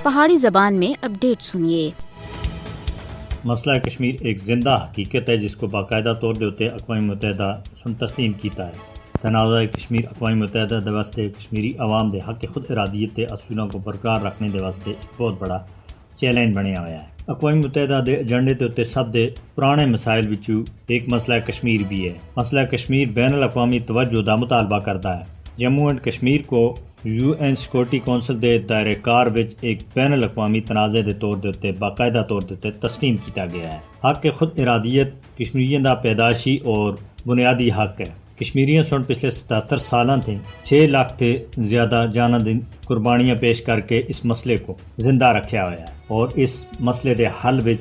پہاڑی زبان میں اپڈیٹ سنیے۔ مسئلہ کشمیر ایک زندہ حقیقت ہے جس کو باقاعدہ طور دے اقوام متحدہ تسلیم کیتا ہے۔ تنازع کشمیر اقوام متحدہ دے واسطے کشمیری عوام دے حق خود ارادیت کے اصولوں کو برقرار رکھنے دے واسطے ایک بہت بڑا چیلنج بنیا ہوا ہے۔ اقوام متحدہ دے ایجنڈے تے اتنے سب دے پرانے مسائل وچوں ایک مسئلہ کشمیر بھی ہے۔ مسئلہ کشمیر بین الاقوامی توجہ دا مطالبہ کرتا ہے۔ جموں اینڈ کشمیر کو یو این سیکورٹی کونسل دے دائرہ کار وچ ایک بین الاقوامی تنازع دے طور دے باقاعدہ طور دے تسلیم کیتا گیا ہے۔ حق خود ارادیت کشمیریوں دا پیدائشی اور بنیادی حق ہے۔ کشمیریوں سن پچھلے 77 سالاں تھے 6 لاکھ تے زیادہ جاناں دی قربانیاں پیش کر کے اس مسئلے کو زندہ رکھیا ہوا ہے، اور اس مسئلے دے حل وچ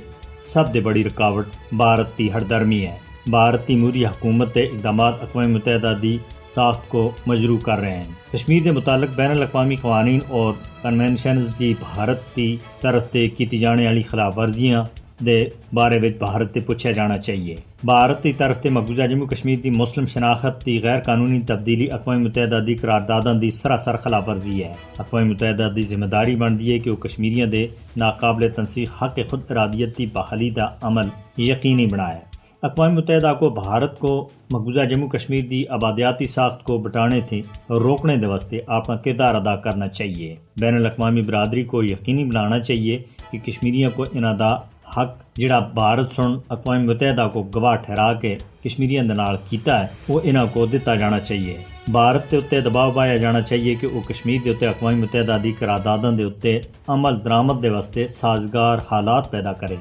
سب دے بڑی رکاوٹ بھارت دی ہردرمی ہے۔ بھارت دی موری حکومت کے اقدامات اقوام متحدہ دی ساخت کو مجروح کر رہے ہیں۔ کشمیر کے متعلق بین الاقوامی قوانین اور کنونشنز دی بھارت کی طرف سے کی جانے والی خلاف ورزیاں دے بارے وچ بھارت سے پوچھا جانا چاہیے۔ بھارت کی طرف سے مقبوضہ جموں کشمیر دی مسلم شناخت کی غیر قانونی تبدیلی اقوام متحدہ دی قرارداداں دی سراسر خلاف ورزی ہے۔ اقوام متحدہ دی ذمہ داری بنتی ہے کہ وہ کشمیریوں دے ناقابل تنسیق حق خود ارادیت کی بحالی دا عمل یقینی بنائے۔ اقوام متحدہ کو بھارت کو مقبوضہ جموں کشمیر دی آبادیاتی ساخت کو بٹانے تھے اور روکنے دے واسطے اپنا کردار ادا کرنا چاہیے۔ بین الاقوامی برادری کو یقینی بنانا چاہیے کہ کشمیریوں کو انہاں دا حق جڑا بھارت سن اقوام متحدہ کو گواہ ٹھہرا کے کشمیریوں دے نال کیتا ہے وہ انہاں کو دتا جانا چاہیے۔ بھارت کے اتنے دباؤ پایا جانا چاہیے کہ وہ کشمیر کے اتنے اقوام متحدہ دی قرارداداں دے اتنے عمل درآمد دے واسطے سازگار حالات پیدا کرے۔